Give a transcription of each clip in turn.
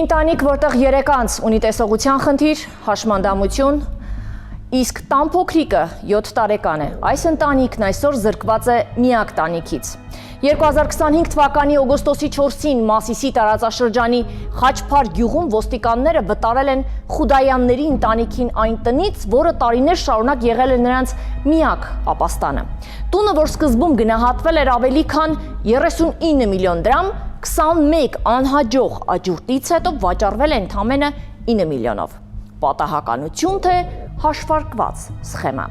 Մի ընտանիք, որտեղ 3 անձ ունի տեսողության խնդիր, հաշմանդամություն, իսկ տան փոքրիկը 7 տարեկան է։ Այս ընտանիքն այսօր զրկված է միակ տանիքից։ 2025 թվականի օգոստոսի 4-ին Մասիսի տարածաշրջանի Խաչփար գյուղում ոստիկանները վտարել են Խուդայանների ընտանիքին այն տնից, որը տարիներ շարունակ եղել է նրանց միակ ապաստանը։ Տունը, որ սկզբում գնահատվել էր ավելի քան 39 միլիոն դրամ, 21 անհաջող աճուրդից հետո վաճառվել է ընդամենը 9 միլիոնով։ Պատահականություն թե հաշվարկված սխեմա։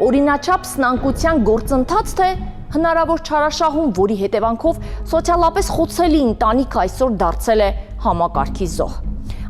Օրինաչափ սնանկության գործընթաց թե հնարավոր չարաշահում, որի հետևանքով սոցիալապես խոցելի ընտանիքը այսօր դարձել է համակարգի զոհ։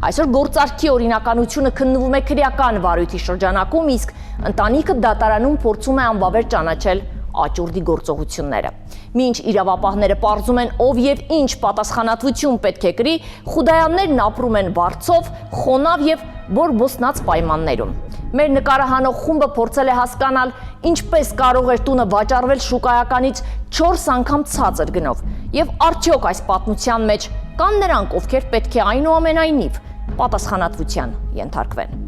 Այսօր գործարքի օրինականությունը քննվում է քրեական վարույթի շրջանակում, իսկ ընտանիքը դատարանում փորձում է անվավեր ճանաչել աճուրդի գործողությունները։ Մինչ իրավապահները պարզում են ով եւ ինչ պատասխանատվություն պետք է կրի, Խուդայաններն ապրում են վարձով, խոնավ եւ բորբոսնած պայմաններում։ Մեր նկարահանող խումբը փորձել է հասկանալ, ինչպես կարող էր տունը վաճառվել շուկայականից 4 անգամ ցածր գնով, եւ արդյոք այս պատմության մեջ կան նրանք, ովքեր պետք է այնուամենայնիվ պատասխանատվության ենթարկվեն։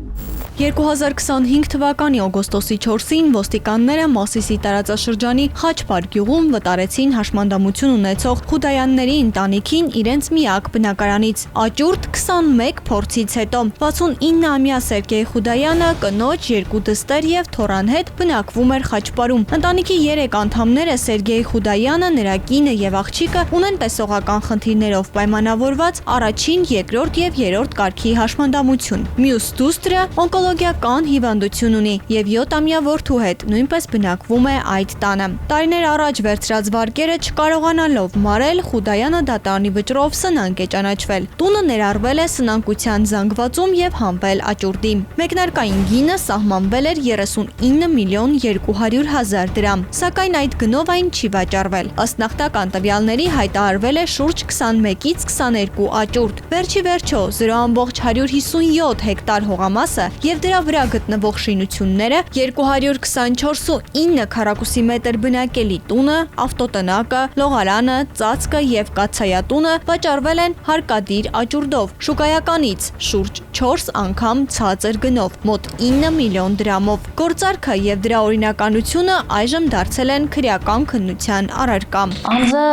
2025 թվականի օգոստոսի 4-ին ոստիկանները Մասիսի տարածաշրջանի Խաչփար գյուղում վտարեցին հաշմանդամություն ունեցող Խուդայանների ընտանիքին իրենց միակ բնակարանից։ Աճուրդ 21 փորձից հետո 69-ամյա Սերգեյ Խուդայանը կնոջ, 2 դստեր եւ թոռան հետ բնակվում էր Խաչփարում։ Ընտանիքի 3 անդամները Սերգեյ Խուդայանը, նրա կինը եւ աղջիկը ունեն տեսողական խնդիրներով պայմանավորված առաջին, երկրորդ եւ երրորդ կարգի հաշմանդամություն։ Մյուս դուստրը օնկոլոգիական հիվանդություն ունի եւ 7-ամյա որդու հետ նույնպես բնակվում է այդ տանը։ Տարիներ առաջ վերցրած վարկերը չկարողանալով մարել, Խուդայանը դատարանի վճռով սնանկ է ճանաչվել։ Տունը ներառվել է սնանկության զանգվածում եւ հանվել աճուրդի։ Մեկնարկային գինը սահմանվել էր 39 միլիոն 200 հազար դրամ, սակայն այդ գնով այն չի վաճառվել։ Ըստ նախնական տվյալների հայտարարվել է շուրջ 21-ից 22 աճուրդ։ Վերջի վերջո 0.157 հեկտար հողամասը եւ դրա վրա գտնվող շինությունները, 224.9 քառակուսի մետր բնակելի տունը, ավտոտնակը, լողարանը, ծածկը եւ կաթսայատունը վաճառվել են հարկադիր աճուրդով, շուկայականից շուրջ 4 անգամ ցածր գնով, մոտ 9 միլիոն դրամով։ Գործարքը եւ դրա օրինականությունը այժմ դարձել են քրեական քննության առարկա։ Անձը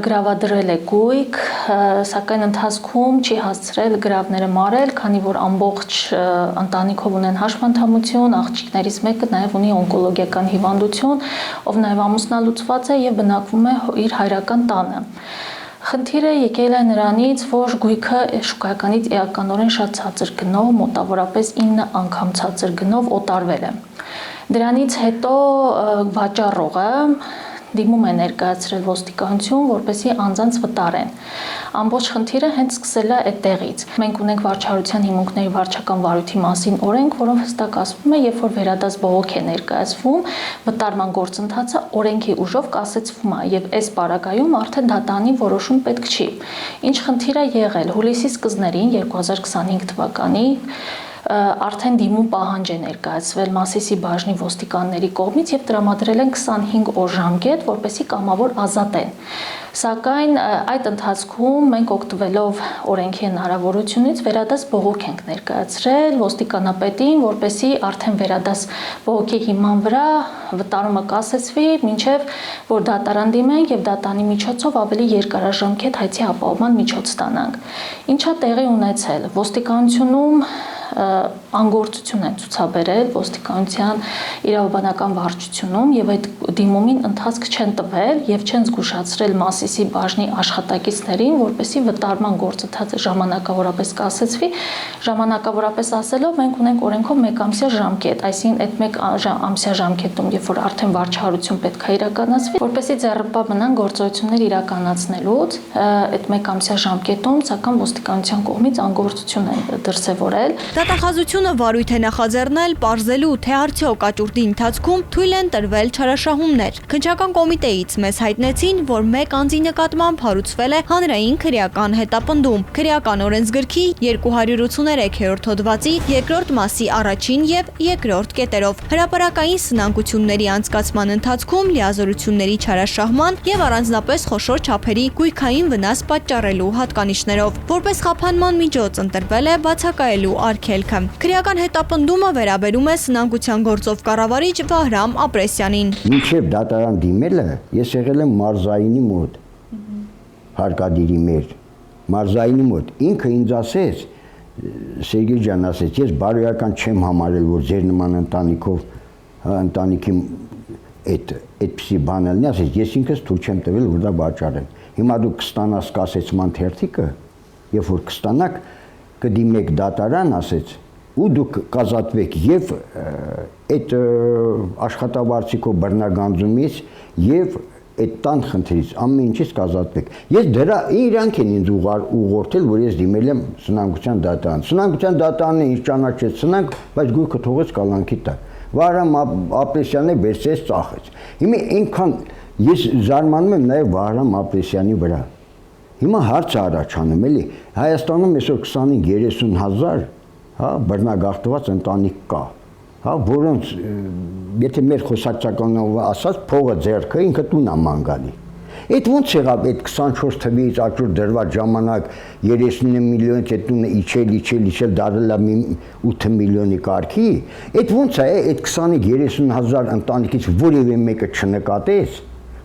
գրավադրել է գույք, սակայն ընթացքում չի հասցրել գրավները մարել, քանի որ ամբողջ ընտանիքով ունեն հաշմանդամություն, աղջիկներից մեկը նաև ունի օնկոլոգիական հիվանդություն, ով նաև ամուսնալուծված է եւ բնակվում է իր հայրական տանը։ Խնդիրը եկել է նրանից, որ գույքը շուկայականից էականորեն շատ ցածր գնով, մոտավորապես 9 անգամ ցածր գնով օտարվել է։ Դրանից հետո վաճառողը դիմում է ներկայացրել ոստիկանություն, որպեսզի անձանց վտարեն։ Ամբողջ խնդիրը հենց սկսել է այդտեղից։ Մենք ունենք վարչարության հիմունքների վարչական վարույթի մասին օրենք, որով հստակ ասվում է, երբ որ վերադաս բողոք է ներկայացվում, վտարման գործընթացը օրենքի ուժով կասեցվում է եւ այս պարագայում արդեն դատարանի որոշում պետք չի։ Ինչ խնդիր է եղել հուլիսի սկզբներին 2025 թվականի արդեն դիմում պահանջ է ներկայացվել Մասիսի բաժնի ոստիկանների կողմից եւ տրամադրել են 25 օր ժամկետ, որպեսզի կամավոր ազատեն։ Սակայն այդ ընթացքում մենք օգտվելով օրենքի հնարավորությունից վերադաս բողոք ենք ներկայացրել ոստիկանապետին, որպեսզի արդեն վերադաս բողոքի հիման վրա վտարումը կասեցվի, մինչև որ դատարան դիմենք եւ դատարանի միջոցով ավելի երկարաժամկետ հայցի ապահովման միջոց ստանանք։ Ինչա տեղի ունեցել ոստիկանությունում անգործություն են ցուցաբերել ոստիկանության իրավաբանական վարչությունում եւ այդ դիմումին ընթացք չեն տվել եւ չեն զգուշացրել Մասիսի բաժնի աշխատակիցներին, որպեսզի վտարման գործընթացը ժամանակավորապես կասեցվի։ Ժամանակավորապես ասելով մենք ունենք օրենքով 1 ամսյա ժամկետ, այսինքն այդ 1 ամսյա ժամկետում, երբ որ արդեն վարչահարություն պետք է իրականացվի, որպեսզի ձեռնպահ մնան գործողություններ իրականացնելուց, այդ 1 ամսյա ժամկետում սակայն ոստիկանության կողմից անգործություն են դրսևորել։ Դատախազությունը վարույթ է նախաձեռնել պարզելու, թե արդյոք աճուրդի ընթացքում թույլ են տրվել չարաշահումներ։ Քննչական կոմիտեից մեզ հայտնեցին, որ մեկ անձի նկատմամբ հարուցվել է հանրային քրեական հետապնդում։ Քրեական օրենսգրքի 283-րդ հոդվածի 2-րդ մասի առաջին եւ 2-րդ կետերով հրապարակային սնանկությունների անցկացման ընթացքում լիազորությունների չարաշահման եւ առանձնապես խոշոր չափերի գույքային վնաս պատճառելու հատկանիշներով։ Որպես խափանման միջոց ընտրվել է բացակայելու արգելքը։ Քրեական հետապնդումը վերաբերում է սնանկության գործով կառավարիչ Վահրամ Ապրեսյանին։ Մինչև դատարան դիմելը ես եղել եմ մարզայինի մոտ, հարկադիրի մեր մարզայինի մոտ։ Ինքը ինձ ասեց, Սերգեյ ջան ասեց, ես բարոյական չեմ համարել, որ ձեր նման ընտանիքի այդպիսի բան լինի, ասեց, ես ինքս թույլ չեմ տվել, որ դա վաճառեմ։ Հիմա դու կստանաս կասեցման թերթիկը, երբ որ կստանաք, կդիմեք դատարան, ասեց, ու դուք կազատվեք եւ այդ աշխատավարձիկով բռնագանձումից եւ այդ տան խնդրից ամեն ինչից կազատվեք։ Ես դրա իրանք են ինձ ուղղորդել, որ ես դիմել եմ սնանկության դատարան։ Սնանկության դատարանը ինձ ճանաչեց սնանկ, բայց գույքը թողեց կալանքի տակ։ Վահրամ Ապրեսյանը վերցրեց ծախեց։ Հիմա այնքան ես զարմանում եմ նաեւ Վահրամ Ապրեսյանի վրա։ Հիմա հարց է առաջանում, էլի, Հայաստանում այսօր 25-30 հազար, հա, բռնագաղթված ընտանիք կա, հա, որոնց, եթե մեր խոսակցականով ասած, փողը ձեռքը ինքը տուն է ման գալի։ Այդ ոնց եղավ այդ 24 թվից աճուրդ դրված ժամանակ 39 միլիոնից այդ տունը իջել դարել է 8 միլիոնի կարգի, այդ ոնց է այդ 25-30 հազար ընտանիքից որևէ մեկը չնկատեց,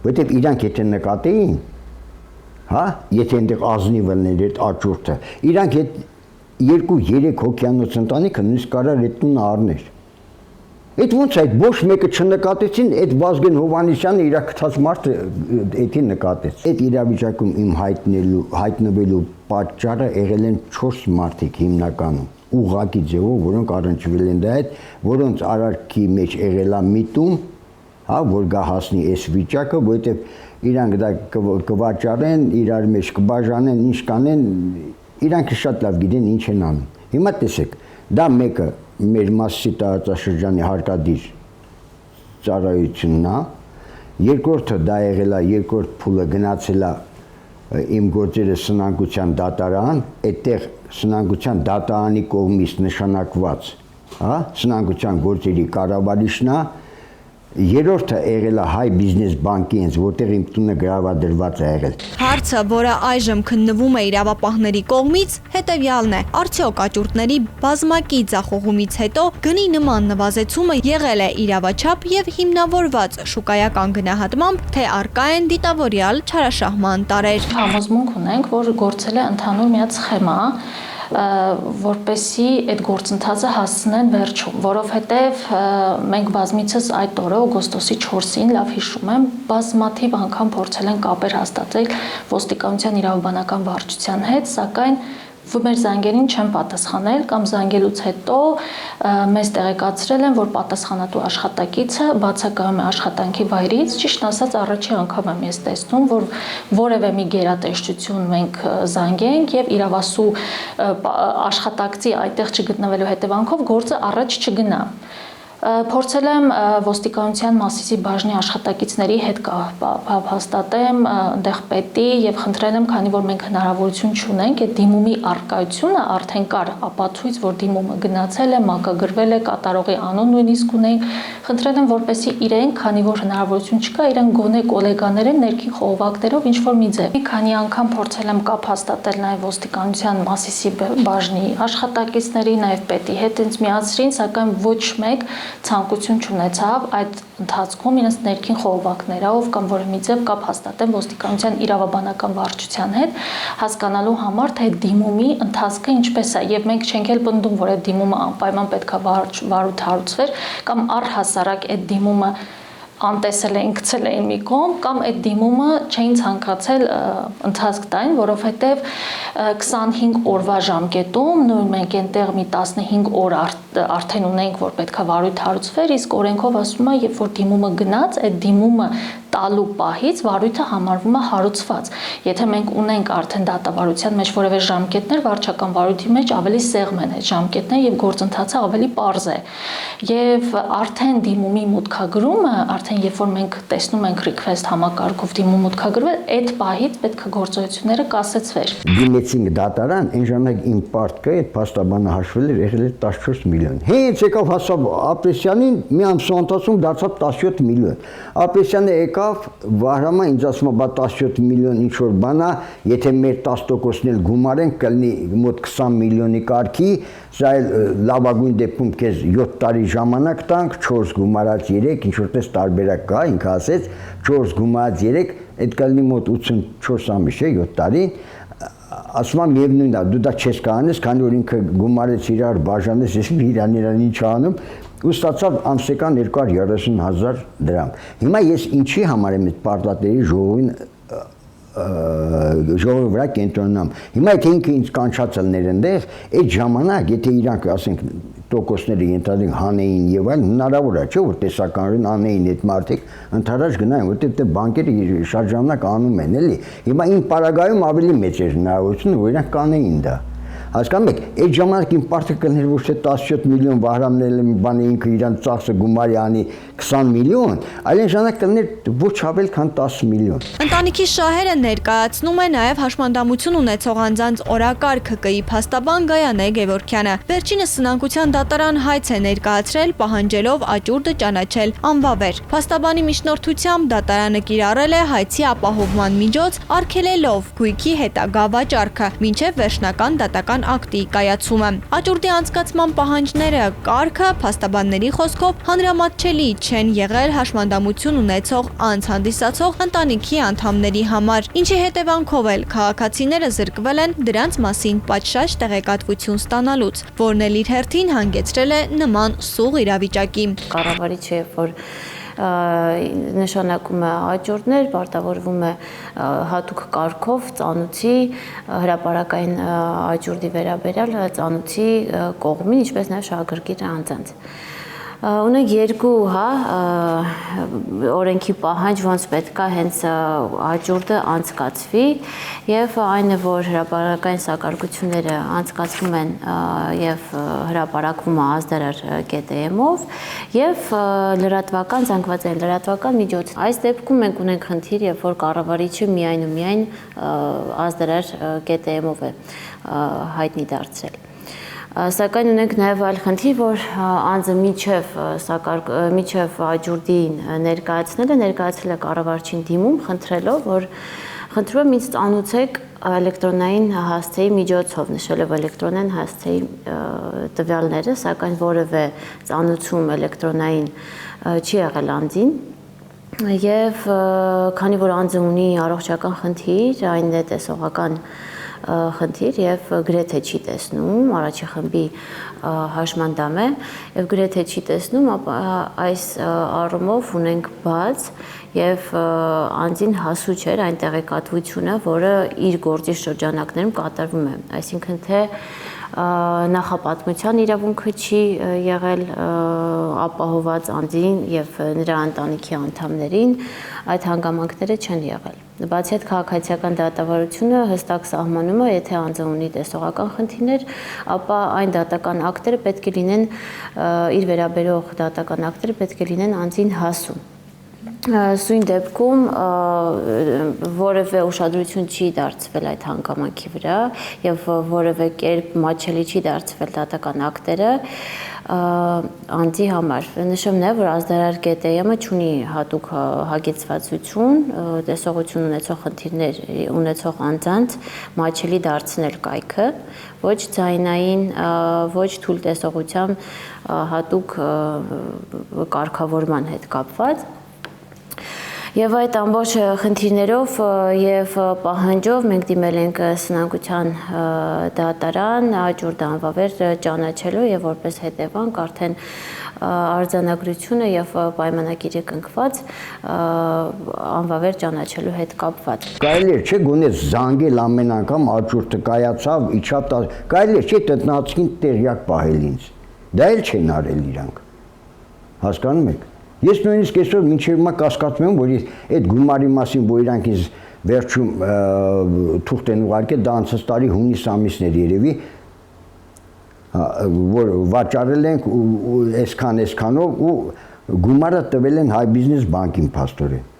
որովհետև իրանք եթե նկատեին, հա, եթե այնտեղ ազնիվ լիներ այդ աճուրդը, իրանք այդ 2-3 հոգյանոց ընտանիքը նույնիսկ կարար այդ տունը առներ։ Այդ ոնց է, այդ ոչ մեկը չնկատեցին, այդ Վազգեն Հովհաննիսյանը իր գտած մարդը էդի նկատեց։ Այդ իրավիճակում իմ հայտնվելու պատճառը եղել են 4 մարդիկ հիմնականում, ուղղակի ձևով, որոնք առնչվել են դա հետ, որոնց արարքի մեջ եղել է միտում, հա, որ գա հասնի այս վիճակը, որովհետև իրանք դա կվաճառեն, իրար մեջ կբաժանեն, ինչ կանեն, իրանք շատ լավ գիտեն ինչ են անում։ Հիմա տեսեք, դա մեկը մեր Մասիսի տարածաշրջանի հարկադիր ծառայությունն է, երկրորդը դա եղել է, երկրորդ փուլը գնացել է իմ գործերը սնանկության դատարան, այդտեղ սնանկության դատարանի կողմից նշանակված, հա, սնանկության գործերի կառավարիչն է, երրորդը եղել է Հայ բիզնես բանկի ինձ, որտեղ իմ տունը գրավադրված է եղել։ Հարցը, որը այժմ քննվում է իրավապահների կողմից, հետևյալն է. արդյոք աճուրդների բազմակի ձախողումից հետո գնի նման նվազեցումը եղել է իրավաչափ եւ հիմնավորված շուկայական գնահատմամբ, թե առկա են դիտավորյալ չարաշահման տարեր։ Համոզմունք ունենք, որ գործել է ընդհանուր միած սխեմա, որպեսի այդ գործընթացը հասցնեն վերջում, որովհետև մենք բազմիցս այդ օրը օգոստոսի 4-ին լավ հիշում եմ, բազմաթիվ անգամ փորձել են կապեր հաստատել ոստիկանության իրավաբանական վարչության հետ, սակայն մեր զանգերին չեն պատասխանել կամ զանգելուց հետո մեզ տեղեկացրել են, որ պատասխանատու աշխատակիցը բացակայում է աշխատանքի վայրից, ճիշտ ասած առաջի անգամ եմ ես տեսնում, որ որևէ մի գերատեսչություն մենք զանգենք եւ իրավասու աշխատակցի այդտեղ չգտնվելու հետևանքով գործը առաջ չգնա։ Փորձել եմ ոստիկանության Մասիսի բաժնի աշխատակիցների հետ հաստատեմ այնտեղ պետի եւ խնդրել եմ, քանի որ մենք հնարավորություն չունենք, այդ դիմումի առկայությունը արդեն կար ապացույց, որ դիմումը գնացել է, մակագրվել է, կատարողի անուն նույնիսկ ունենք, խնդրել եմ, որպեսզի իրենք, քանի որ հնարավորություն չկա, իրենք գոնե գոլեգաները ներքին խողովակներով ինչ որ մի ձև։ Մի քանի անգամ փորձել եմ կապ հաստատել նաեւ ոստիկանության Մասիսի բաժնի աշխատակիցների, նաեւ պետի հետ ինձ միացրին, սակայն ոչ մեկ ցանկություն չունեցավ այդ ընթացքում իրենց ներքին խողովակներով կամ որևէ մի ձև կապ հաստատեն ոստիկանության իրավաբանական վարչության հետ, հասկանալու համար, թե դիմումի ընթացքը ինչպես է, եւ մենք չենք էլ պնդում, որ այդ դիմումը անպայման պետք է վարույթ հարուցվեր կամ առհասարակ այդ դիմումը անտեսել էին, գցել էին մի կողմ կամ այդ դիմումը չէին ցանկացել ընթացք տային, որովհետև 25 օրվա ժամկետում նույն մենք այնտեղ մի 15 օր արդեն ունենք, որ պետք է վարույթ հարուցվեր, իսկ օրենքով ասում է, երբ որ դիմումը գնաց, այդ դիմումը տալու պահից վարույթը համարվում է հարուցված։ Եթե մենք ունենք արդեն դատավարության մեջ որևէ ժամկետներ, վարչական վարույթի մեջ ավելի սեղմ են այդ ժամկետները եւ գործընթացը ավելի պարզ է։ Եվ արդեն դիմումի մուտքագրումը, արդեն երբ որ մենք տեսնում ենք request համակարգով դիմում մուտքագրվել, այդ պահից պետք է գործողությունները կասեցվեր։ Դիմեցինք դատարան, այն ժամանակ իմ պարտքը այդ փաստաբանը հաշվել էր, եղել էր 14 միլիոն։ Հենց եկավ հասավ Ապրեսյանին, մի ամսու ընթացքում դարձավ 17 միլիոն։ Ապրեսյանը եկավ, Վահրամը ինձ ասում է, բա 17 միլիոն ինչ որ բան է, եթե մեր 10%-ն էլ գումարենք, կլինի մոտ 20 միլիոնի կարգի, սա էլ լավագույն դեպքում քեզ 7 տարի ժամանակ տանք, 4 գումարած 3, ինչ որպես տարբերակ կա, ինքը ասեց, 4 գումարած 3, այդ կլինի մոտ 84 ամիս, չէ, 7 տարի, ասում եմ միևնույնն է, դու դա չես կանես, քանի որ ինքը գումարեց իրար բաժանեց, ես իրան ինչ անում, ու ստացավ ամսական 230,000 դրամ։ Հիմա ես ինչի համար եմ այդ պարտատերի ժողովի վրա կենտրոնամ։ Հիմա եթե ինքը ինձ կանչած լներ այնտեղ, այդ ժամանակ, եթե իրանք, ասենք, տոկոսները ենթադրենք հանեին եւ այլն, հնարավոր է, չէ՞ որ տեսականորեն անեին այդ մարդիկ, ընդհանրած գնային, որտեղ բանկերը շատ ժամանակ անում են, էլի։ Հիմա իմ պարագայում ավելի մեծ էր հնարավորությունը, որ իրանք կանեին դա։ Հասկանում եք, այդ ժամանակ իմ պարտքը կլներ ոչ թե 17 միլիոն Վահրամն էլ բանը ինքը իրան ծախսը գումարի անի 20 միլիոն, այլ այն ժամանակ կլներ ոչ ավել քան 10 միլիոն։ Ընտանիքի շահերը ներկայացնում է նաև հաշմանդամություն ունեցող անձանց օրակարգ ԿԿԻ փաստաբան Գայանե Գևորգյանը։ Վերջինս սնանկության դատարան հայց է ներկայացրել, պահանջելով աճուրդը ճանաչել անվավեր։ Փաստաբանի միջնորդությամբ դատարանը կիրառել է հայցի ապահովման միջոց, արգելելով գույքի հետագա վաճառքը, մինչև վերջնական դատական ակտի կայացումը։ Աճուրդի անցկացման պահանջները, կարգը փաստաբանների խոսքով հանրամատչելի չեն եղել հաշմանդամություն ունեցող անձ հանդիսացող ընտանիքի անդամների համար, ինչի հետևանքով էլ քաղաքացիները զրկվել են դրանց մասին պատշաճ տեղեկատվություն ստանալուց, որն էլ իր հերթին հանգեցրել է նման սուղ իրավիճակի։ Կառավարիչը երբ որ նշանակում է աճուրդներ, պարտավորվում է հատուկ կարգով ծանուցի հրապարակային աճուրդի վերաբերյալ ծանուցի կողմին, ինչպես նաև շահագրգիռ անձանց։ Ունենք երկու, օրենքի պահանջ, ոնց պետք է հենց աճուրդը անցկացվի եւ այն է, որ հրապարակային սակարկությունները անցկացվում են եւ հրապարակվում է ազդարար.am-ով եւ լրատվական զանգվածային լրատվական միջոց։ Այս դեպքում մենք ունենք խնդիր, երբ որ կառավարիչը միայն ու միայն ազդարար.am-ով է հայտնի դարձրել։ Սակայն ունենք նաև այլ խնդիր, որ անձը միջև աճուրդին ներկայացրել է կառավարչին դիմում, խնդրելով, որ խնդրում եմ ինձ ծանուցեք էլեկտրոնային հասցեի միջոցով, նշելով էլեկտրոնային հասցեի տվյալները, սակայն որևէ ծանուցում էլեկտրոնային չի եղել անձին, եւ քանի որ անձը ունի առողջական խնդիր, այն է տեսողական խնդիր եւ գրեթե չի տեսնում, առաջի խմբի հաշմանդամ է եւ գրեթե չի տեսնում, ապա այս առումով ունենք բաց եւ անձին հասու չէր այն տեղեկատվությունը, որը իր գործի շրջանակներում կատարվում է, այսինքն թե նախապատմության իրավունքը չի եղել ապահոված անձին եւ նրա ընտանիքի անդամներին, այդ հանգամանքները չեն եղել։ Բացի այդ քաղաքացիական դատավարությունը հստակ սահմանում է, եթե անձը ունի տեսողական խնդիրներ, ապա այն դատական ակտերը պետք է լինեն իր վերաբերող դատական ակտերը պետք է լինեն անձին հասու։ Սույն դեպքում որևէ ուշադրություն չի դարձվել այդ հանգամանքի վրա եւ որևէ կերպ մատչելի չի դարձվել դատական ակտերը անձի համար։ Նշեմ նաև, որ ազդարար.am-ը ունի հատուկ հագեցվածություն, տեսողություն ունեցող խնդիրներ ունեցող անձանց մատչելի դարձնել կայքը, ոչ ձայնային, ոչ թույլ տեսողությամբ հատուկ կարգավորման հետ կապված։ Եվ այդ ամբողջ խնդիրներով եւ պահանջով մենք դիմել ենք սնանկության դատարան աճուրդը անվավեր ճանաչելու եւ որպես հետևանք արդեն արձանագրությունը եւ պայմանագիրը կնքված անվավեր ճանաչելու հետ կապված։ Կարելի է չէ գոնե զանգել ամեն անգամ աճուրդը կայացավ, իջավ, կարելի է չէ տնտեսին տեղյակ պահել ինձ։ Դա էլ չեն արել իրանք։ Հասկանում եք։ Ես նույնիսկ այսօր մինչև հիմա կասկածում եմ, որ այդ գումարի մասին, որ իրանք ինձ վերջում թուղթ են ուղարկել, դա անցած տարի հունիս ամիսն էր երևի, որ վաճառել ենք այսքանով ու գումարը տվել են Հայ բիզնես բանկին փաստորեն։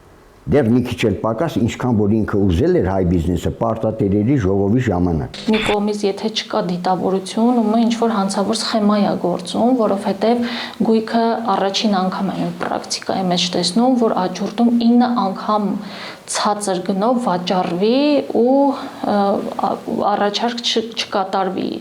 Դեռ մի քիչ էլ պակաս, ինչքան որ ինքը ուզել էր Հայ բիզնեսը պարտատերերի ժողովի ժամանակ։ Մի կողմից եթե չկա դիտավորություն, ում ինչ որ հանցավոր սխեմա է գործում, որովհետև գույքը առաջին անգամ է պրակտիկայի մեջ տեսնում, որ աճուրդում 9 անգամ ցածր գնով վաճառվի ու առաջարկ չկատարվի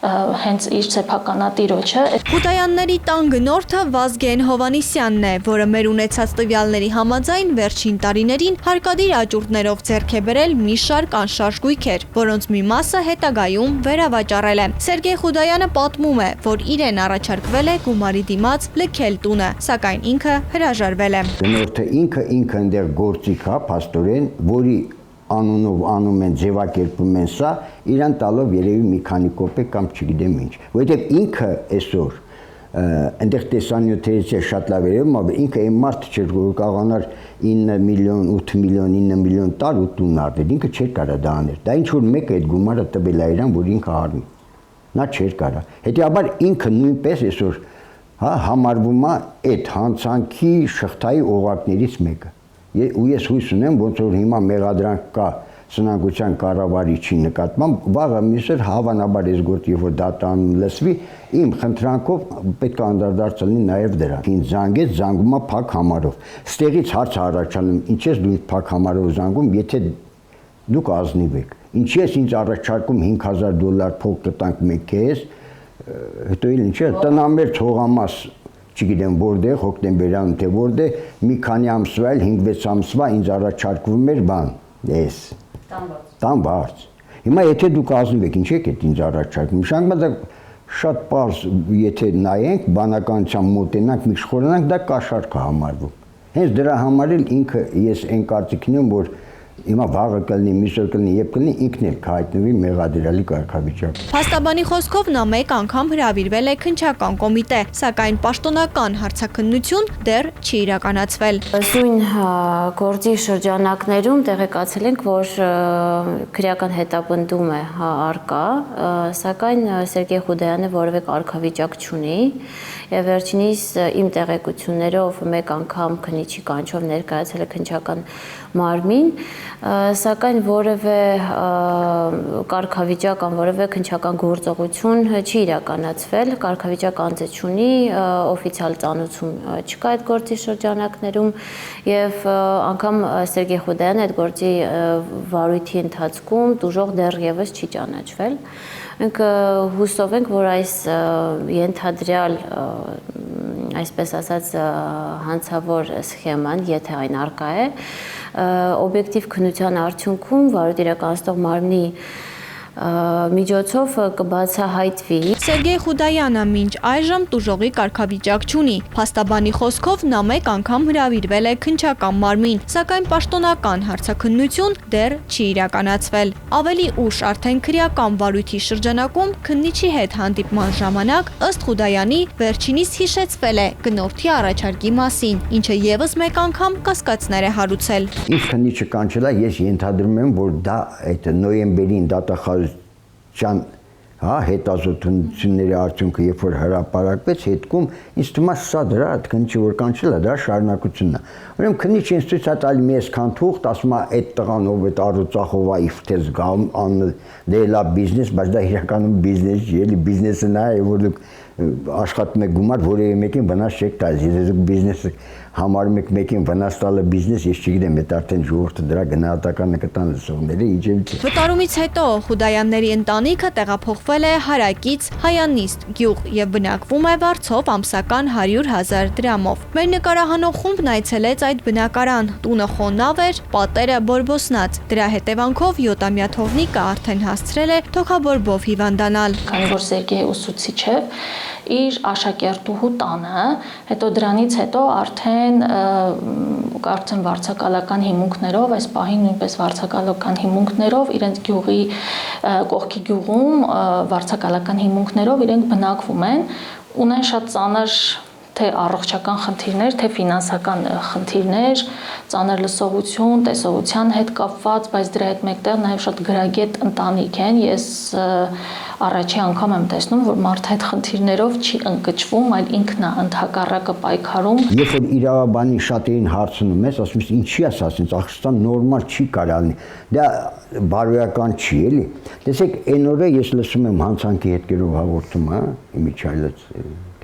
հենց իր սեփականատիրոջը։ Խուտայանների տան գնորդը Վազգեն Հովանիսյանն է, որը մեր ունեցած տվյալների համաձայն վերջին տարիներին հարկադիր աճուրդներով ձեռք է բերել մի շարք անշարժ գույքեր, որոնց մի մասը հետագայում վերավաճառել է։ Սերգեյ Խուդայանը պատմում է, որ իրեն առաջարկվել է գումարի դիմաց լքել տունը, սակայն ինքը հրաժարվել է։ Գնորդը ինքը այնտեղ գործիք է, փաստորեն, որի անունով անում են, ձևակերպում են սա, իրան տալով երևի մի քանի կոպեկ կամ չգիտեմ ինչ, որովհետև ինքը այսօր այնտեղ տեսանյութերից է շատ լավ երևում, բայց ինքը այն մարդը չէր, որ կարողանար 9 միլիոն, 8 միլիոն, 9 միլիոն տալ ու տուն արդել, ինքը չէր կարա դա անել, դա ինչ որ մեկը այդ գումարը տվել է իրան, որ ինքը առնի, նա չէր կարա, հետեւաբար ինքը նույնպես այսօր համարվում է այդ հանցանքի շղթայի օղակներից մեկը։ Ու ես հույս ունեմ, ոնց որ հիմա մեղադրանք կա սնանկության կառավարիչի նկատմամբ, վաղը մյուսեր հավանաբար այս գործը, երբ որ դատանում լսվի, իմ խնդրանքով պետք է անդրադարձ լինի նաև դրան։ Ինձ զանգեց, զանգում է փակ համարով։ Ստեղից հարց առաջանում, ինչ ես դու փակ համարով զանգում, եթե դուք ազնիվ եք։ Ինչի ես ինձ առաջարկում $5,000 փող կտանք մենք քեզ, հետո էլ ինչ է, տնամեր թողամաս չգիտեմ որտեղ, հոկտեմբերյան թե որտեղ, մի քանի ամսվա էլ 5-6 ամսվա ինձ առաջարկվում էր բան, էս տան բարձ։ Հիմա եթե դուք ազնիվ եք, ինչ եք այդ ինձ առաջարկում, շանգմատակ շատ պարզ, եթե նայենք, բանականության մոտենանք, մի խորանանք, դա կաշառք է համարվում։ Հենց դրա համար էլ ինքը ես այն կարծիքն եմ, որ հիմա վաղը կլինի, միսօր կլինի, երբ կլինի, ինքն էլ կհայտնվի մեղադրյալի կարգավիճակում։ Փաստաբանի խոսքով նա մեկ անգամ հրավիրվել է քննչական կոմիտե, սակայն պաշտոնական հարցաքննություն դեռ չի իրականացվել։ Զույն գործի շրջանակներում տեղեկացել ենք, որ քրեական հետապնդում է արկա, սակայն Սերգեյ Խուդայանը որևէ կարգավիճակ չունի եւ վերջինիս իմ տեղեկություններով մեկ անգամ քննիչի կանչով ներկայացել է քննչական մարմին, սակայն որևէ կարգավիճակ կամ որևէ քննչական գործողություն չի իրականացվել, կարգավիճակ անձը չունի, օֆիցիալ ծանուցում չկա այդ գործի շրջանակներում եւ անգամ Սերգեյ Խուդայանը այդ գործի վարույթի ընթացքում դժոխ դեռևս չի ճանաչվել։ Մենք հուսով ենք, որ այս ենթադրյալ, այսպես ասած, հանցավոր սխեման, եթե այն արկա է, օբյեկտիվ քննության արդյունքում վարույթ իրականացնող մարմնի միջոցով կբացահայտվի։ Սերգեյ Խուդայանը մինչ այժմ տուժողի կարգավիճակ չունի։ Փաստաբանի խոսքով նա մեկ անգամ հրավիրվել է քննչական մարմին, սակայն պաշտոնական հարցաքննություն դեռ չի իրականացվել։ Ավելի ուշ արդեն քրեական վարույթի շրջանակում քննիչի հետ հանդիպման ժամանակ ըստ Խուդայանի վերջինիս հիշեցվել է գնորդի առաջարկի մասին, ինչը եւս մեկ անգամ կասկածներ է հարուցել։ Ինչ քննիչը կանչել է, ես ենթադրում եմ, որ դա այդ նոյեմբերին դատախազության հետազոտությունների արդյունքը երբ որ հրապարակվեց, հետքում ինձ թվում է սա դրա քննիչը որ կանչել է, դրա շարունակությունն է։ Ուրեմն քննիչը ինձ ցույց է տալի մի այսքան թուղթ, ասում է այդ տղան ով այդ առուծախով է իֆտես գամ ան դելա բիզնես, բայց դա իրականում բիզնես չի, էլի բիզնեսը նա է, որ դուք աշխատում եք գումար, որևէ մեկին վնաս չեք տալիս, եթե դուք բիզնեսը համարում եք մեկին վնաս տալը բիզնես, ես չգիտեմ, այդ արդեն ժողովուրդը դրա գնահատականը կտան լսողները, իջև չէ։ Վտարումից հետո Խուդայանների ընտանիքը տեղափոխվել է հարակից Հայանիստ գյուղ եւ բնակվում է վարձով ամսական 100,000 դրամով։ Մեր նկարահանող խումբն այցելեց այդ բնակարան, տունը խոնավ էր, պատերը բորբոսնած։ Դրա հետևանքով 7-ամյա թողնիկը արդեն հասցրել է թոքաբորբով հիվանդանալ։ Քանի որ Սերգեյ ուսուցիչ է, իր աշակերտուհու տանը, հետո դրանից հետո արդեն վարձակալական հիմունքներով, այս պահին նույնպես վարձակալական հիմունքներով իրենց գյուղի կողքի գյուղում վարձակալական հիմունքներով իրենք բնակվում են, ունեն շատ ծանր թե առողջական խնդիրներ, թե ֆինանսական խնդիրներ, ծանր լսողություն, տեսողության հետ կապված, բայց դրա հետ մեկտեղ նաև շատ գրագետ ընտանիք են։ Ես առաջի անգամ եմ տեսնում, որ մարդը այդ խնդիրներով չի ընկճվում, այլ ինքն է ընդհակառակը պայքարում։ Երբ որ իրավաբանին շատերին հարցնում ես, ասում ես ինչի՞ ես ասենց, ախստան նորմալ չի կարալնի։ Դա բարոյական չի, էլի։ Տեսեք, այն օրը ես լսում եմ հանցանքի հետքերով հաղորդումը, Իմիջայլոց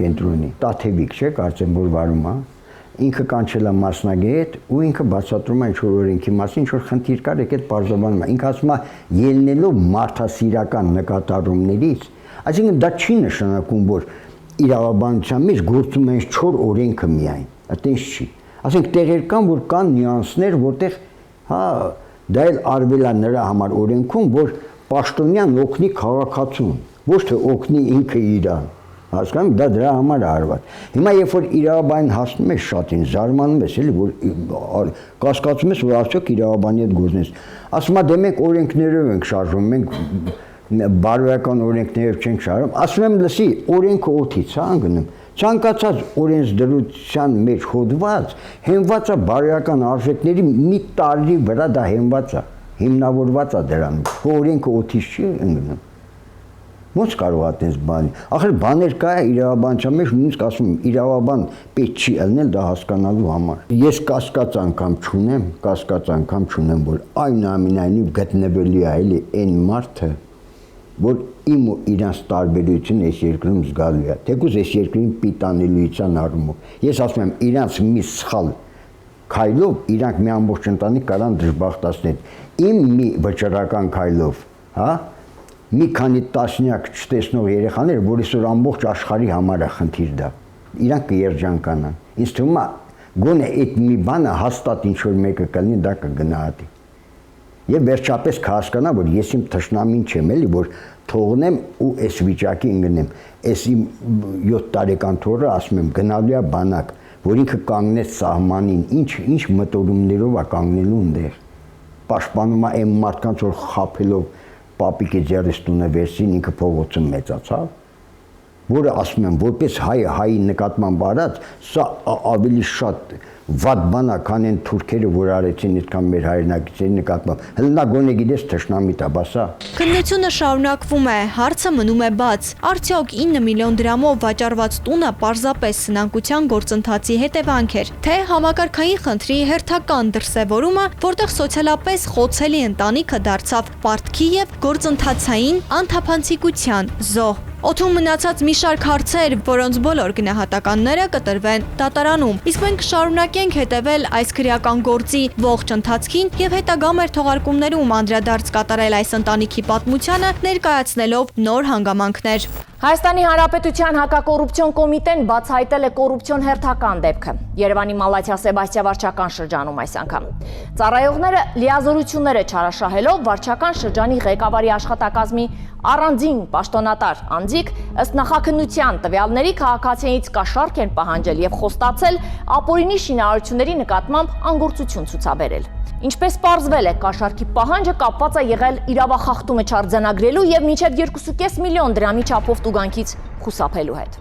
կենտրոնի։ Տաթևիկ չէ, կարծեմ որ վարում է։ Ինքը կանչել է մասնագետ ու ինքը բացատրում է ինչ-որ օրենքի մասին, ինչ-որ խնդիր կար, եկել բարձրանում է։ Ինքը ասում է ելնելով մարդասիրական նկատառումներից, այսինքն դա չի նշանակում, որ իրավաբանության մեջ գործում է 4 օրենքը միայն, այդպես չի։ Ասենք տեղեր կան, որ կան նյուանսներ, որտեղ հա դա էլ արվել է նրա համար օրենքում, որ պաշտոնյան օգնի քաղաքացուն, ոչ թե օգնի ինքը իրան։ Հասկանում, դա դրա համար է արված։ Հիմա երբ որ իրավաբանին հասնում ես շատին, զարմանում ես, էլի որ կասկածում ես, որ արդյոք իրավաբանի հետ գործնես։ Ասում է, դե մենք օրենքներով ենք շարժվում, մենք բարոյական օրենքներով չենք շարժվում։ Ասում եմ, լսի, օրենքը օդից է անգնում։ Ցանկացած օրենսդրության մեջ հոդված հենված է բարոյական արժեքների մի տարրի վրա դա հենված է, հիմնավորված է դրանում։ Օրենքը օդից չի ընկնում։ Ոնց կարող է այդպես բան։ Ախր բաներ կա իրավաբանության մեջ, նույնիսկ ասում եմ, իրավաբան պետք չի ելնել դա հասկանալու համար։ Ես կասկած անգամ չունեմ, որ այնուամենայնիվ գտնվելի է էլի այն մարդը, որ իմ ու իրանց տարբերությունը այս երկրում զգալու է։ Թեկուզ այս երկրին պիտանելիության առումով։ Ես ասում եմ, իրանց մի սխալ քայլով իրանք մի ամբողջ ընտանիք կարան դժբախտացնել։ Իմ մի վճռական քայլով, հա, մի քանի տասնյակ չտեսնող երեխաներ, որ այսօր ամբողջ աշխարհի համար է խնդիր դա։ Իրանք կերջանկանան։ Ինձ թվում է, գոնե այդ մի բանը հաստատ ինչ որ մեկը կլինի, դա կգնահատի։ Եվ վերջապես կհասկանա, որ ես իմ թշնամին չեմ, էլի, որ թողնեմ ու այս վիճակի ընկնեմ։ Այս իմ 7 տարեկան թոռը ասում եմ, գնալու է բանակ, որ ինքը կանգնեց սահմանին, ինչ մտորումներով է կանգնելու այնտեղ։ Պաշտպանում է այն մարդկանց, որ խաբելով պապիկի ձեռից տունը վերցին, ինքը փողոցում մեծացավ, որը ասում եմ, որպես հայի նկատմամբ արած, սա ավելի շատ վատ բան է, քան այն թուրքերը, որ արեցին այդքան մեր հայրենակիցների նկատմամբ։ Հլնա գոնե գիտես թշնամիտ է, բասա։ Քննությունը շարունակվում է, հարցը մնում է բաց։ Արդյոք 9 միլիոն դրամով վաճառված տունը պարզապես սնանկության գործընթացի հետևանք էր, թե համակարգային խնդրի հերթական դրսևորումը, որտեղ սոցիալապես խոցելի ընտանիքը դարձավ պարտքի եւ գործընթացային անթափանցիկության զոհ։ Օդում մնացած մի շարք հարցեր, որոնց բոլոր գնահատականները կտրվեն դատարանում։ Իսկ մենք շարունակենք հետևել այս քրեական գործի ողջ ընթացքին եւ հետագա մեր թողարկումներում անդրադարձ կատարել այս ընտանիքի պատմությանը, ներկայացնելով նոր հանգամանքներ։ Հայաստանի Հանրապետության հակակոռուպցիոն կոմիտեն բացահայտել է կոռուպցիոն հերթական դեպքը Երևանի Մալաթիա Սեբաստիա վարչական շրջանում այս անգամ։ Ծառայողները լիազորությունները չարաշահելով վարչական շրջանի ղեկավարի աշխատակազմի առանձին պաշտոնատար անձիկ ըստ նախաքննության տվյալների քաղաքացիներից կաշառք են պահանջել եւ խոստացել ապօրինի շինարարությունների նկատմամբ անգործություն ցուցաբերել։ Ինչպես պարզվել է, կաշառքի պահանջը կապված է եղել իրավախախտումը չարձանագրելու եւ մինչեւ 2.5 միլիոն դրամի չափով տուգանքից խուսափելու հետ։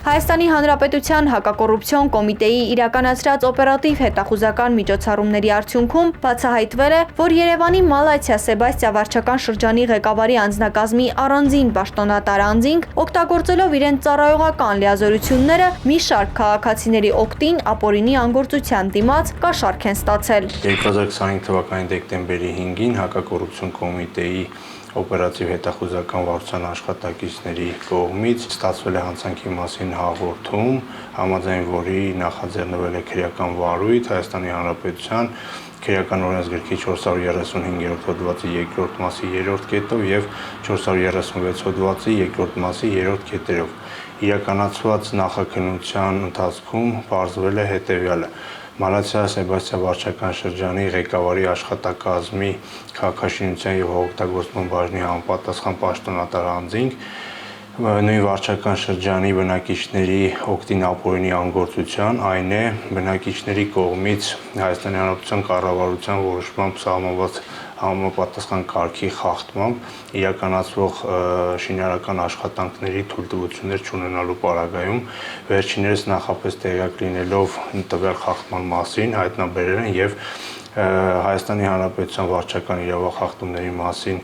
Հայաստանի Հանրապետության հակակոռուպցիոն կոմիտեի իրականացրած օպերատիվ հետախուզական միջոցառումների արդյունքում բացահայտվել է, որ Երևանի Մալաթիա Սեբաստիա վարչական շրջանի ղեկավարի անձնակազմի առանձին պաշտոնատար անձինք օգտագործելով իրենց ծառայողական լիազորությունները մի շարք քաղաքացիների օգտին ապօրինի անգործության դիմաց կաշառք են ստացել։ 2025 թվականի դեկտեմբերի 5-ին հակակոռուպցիոն կոմիտեի օպերատիվ հետախուզական վարչության աշխատակիցների կողմից ստացվել է հանցանքի մասին հաղորդում, համաձայն որի նախաձեռնվել է քրեական վարույթ Հայաստանի Հանրապետության քրեական օրենսգրքի 435-րդ հոդվածի 2-րդ մասի 3-րդ կետով եւ 436 հոդվածի 2-րդ մասի 3-րդ կետերով։ Իրականացված նախաքննության ընթացքում պարզվել է հետեւյալը. Մալաթիա Սեբաստիա վարչական շրջանի ղեկավարի աշխատակազմի քաղաքաշինության եւ հողօգտագործման բաժնի համապատասխան պաշտոնատար անձինք նույն վարչական շրջանի բնակիչների օգտին ապօրինի անգործության, այն է բնակիչների կողմից Հայաստանի Հանրապետության կառավարության որոշմամբ սահմանված համապատասխան կարգի խախտմամբ իրականացվող շինարարական աշխատանքների թույլտվություններ չունենալու պարագայում վերջիններս նախապես տեղյակ լինելով տվյալ խախտման մասին հայտնաբերել են եւ Հայաստանի Հանրապետության վարչական իրավախախտումների մասին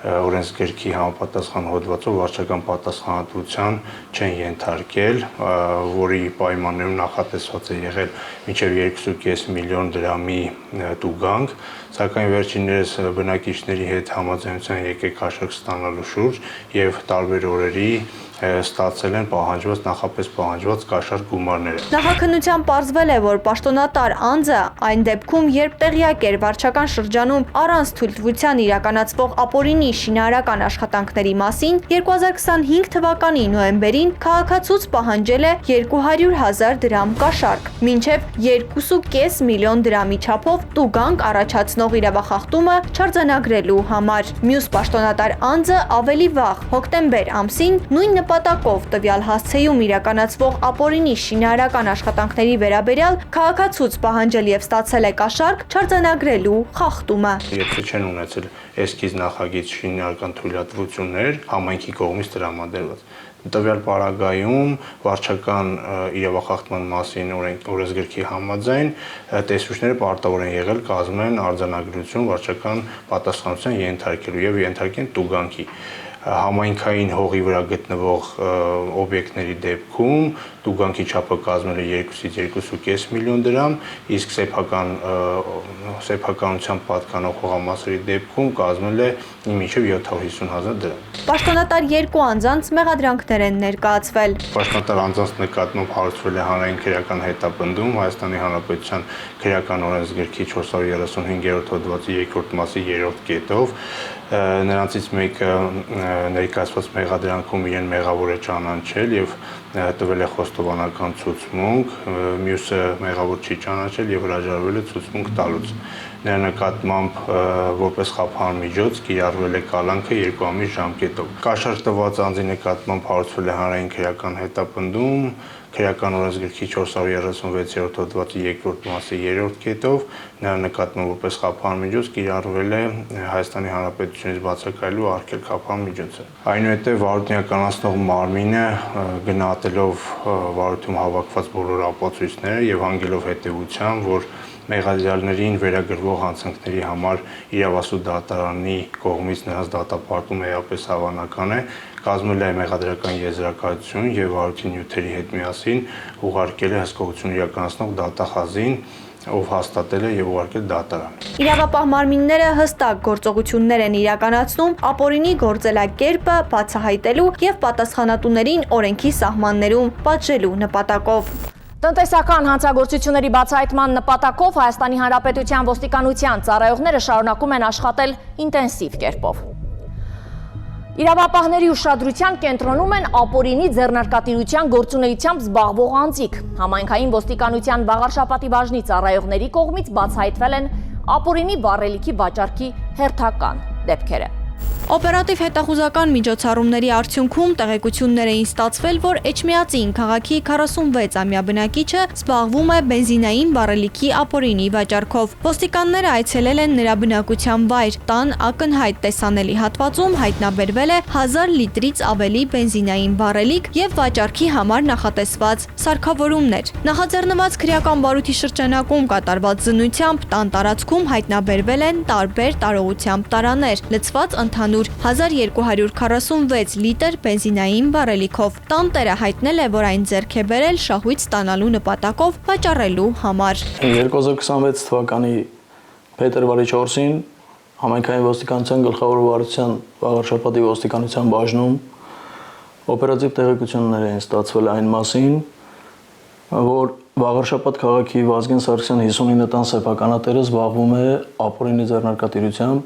օրենսգրքի համապատասխան հոդվածով վարչական պատասխանատվության չեն ենթարկել, որի պայմաններում նախատեսված է եղել մինչև 2.5 միլիոն դրամի տուգանք, սակայն վերջիններս բնակիչների հետ համաձայնության եկեղեցաշարք ստանալու շուրջ եւ տարբեր օրերի ստացել են նախապես պահանջված կաշառք գումարները։ Նախաքննությամբ պարզվել է, որ պաշտոնատար անձը այն դեպքում, երբ տեղյակ էր վարչական շրջանում առանց թույլտվության իրականացվող ապօրինի շինարարական աշխատանքների մասին, 2025 թվականի նոյեմբերին քաղաքացուց պահանջել է 200,000 դրամ կաշառք, մինչև 2.5 միլիոն դրամի չափով տուգանք առաջացնող իրավախախտումը չարձանագրելու համար։ Մյուս պաշտոնատար անձը ավելի վաղ, հոկտեմբեր ամսին, նույն նպատակով տվյալ հասցեում իրականացվող ապօրինի շինարարական աշխատանքների վերաբերյալ քաղաքացուց պահանջել եւ ստացել է կաշառք չարձանագրելու խախտումը։ Եթե չեն ունեցել էսքիզ նախագիծ շինարարական թույլատվություններ համայնքի կողմից տրամադրված, տվյալ պարագայում վարչական իրավախախտման մասին օրենսգրքի համաձայն տեսուչները պարտավոր են եղել կազմեն արձանագրություն վարչական պատասխանատվության ենթարկելու եւ ենթարկեն տուգանքի համայնքային հողի վրա գտնվող օբյեկտների դեպքում տուգանքի չափը կազմել է 2-ից 2.5 միլիոն դրամ, իսկ սեփականությամբ պատկանող հողամասերի դեպքում կազմել է մինչև 750,000 դրամ։ Պաշտոնատար երկու անձանց մեղադրանքներ են ներկայացվել։ Պաշտոնատար անձանց նկատմամբ հարուցվել է հանրային քրեական հետապնդում Հայաստանի Հանրապետության քրեական օրենսգրքի 435-րդ հոդվածի 2-րդ մասի 3-րդ կետով նրանցից մեկը ներկայացված մեղադրանքում իրեն մեղավոր է ճանաչել եւ տվել է խոստովանական ցուցմունք, մյուսը մեղավոր չի ճանաչել եւ հրաժարվել է ցուցմունք տալուց։ Նրա նկատմամբ որպես խափան միջոց կիրառվել է կալանքը 2 ամիս ժամկետով։ Կաշառք տված անձի նկատմամբ հարուցվել է հանրային քրեական հետապնդում քրեական օրենսգրքի 436-րդ հոդվածի 2-րդ մասի 3-րդ կետով նրա նկատմամբ որպես խափան միջոց կիրառվել է Հայաստանի Հանրապետությունից բացակայելու արգելք խափան միջոցը։ Այնուհետև վարույթն իրականացնող մարմինը գնահատելով վարույթում հավաքված բոլոր ապացույցները եւ հանգելով հետեւության, որ մեղադրյալներին վերագրվող հանցանքների համար իրավասու դատարանի կողմից նրանց դատապարտումը էապես հավանական է, կազմել է մեղադրական եզրակացություն եւ վարույթի նյութերի հետ միասին ուղարկել է հսկողություն իրականացնող դատախազին, ով հաստատել է եւ ուղարկել դատարան։ Իրավապահ մարմինները հստակ գործողություններ են իրականացնում ապօրինի գործելակերպը բացահայտելու եւ պատասխանատուներին օրենքի սահմաններում պատժելու նպատակով։ Տնտեսական հանցագործությունների բացահայտման նպատակով Հայաստանի Հանրապետության ոստիկանության ծառայողները շարունակում են աշխատել ինտենսիվ կերպով։ Իրավապահների ուշադրության կենտրոնում են ապօրինի ձեռնարկատիրության գործունեությամբ զբաղվող անձիկ։ Համայնքային ոստիկանության վաղարշապատի բաժնի ծառայողների կողմից բացահայտվել են ապօրինի վառելիքի վաճառքի հերթական դեպքերը։ Օպերատիվ հետախուզական միջոցառումների արդյունքում տեղեկություններ էին ստացվել, որ Էջմիածին քաղաքի 46-ամյա բնակիչը զբաղվում է բենզինային վառելիքի ապօրինի վաճառքով։ Ոստիկանները այցելել են նրա բնակության վայր, տան ակնհայտ տեսանելի հատվածում հայտնաբերվել է 1000 լիտրից ավելի բենզինային վառելիք եւ վաճառքի համար նախատեսված սարքավորումներ։ Նախաձեռնված քրեական բարույթի շրջանակում կատարված զննությամբ տան տարածքում հայտնաբերվել են տարբեր տարողությամբ տարաներ, լցված ընդհանուր 1246 լիտր բենզինային վառելիքով։ Տանտերը հայտնել է, որ այն ձեռք է բերել շահույթ ստանալու նպատակով վաճառելու համար։ 2026 թվականի փետրվարի 4-ին համայնքային ոստիկանության գլխավոր վարչության վաղարշապատի ոստիկանության բաժնում օպերատիվ տեղեկություններ են ստացվել այն մասին, որ Վաղարշապատ քաղաքի Վազգեն Սարգսյան 59 տան սեփականատերը զբաղվում է ապօրինի ձեռնարկատիրությամբ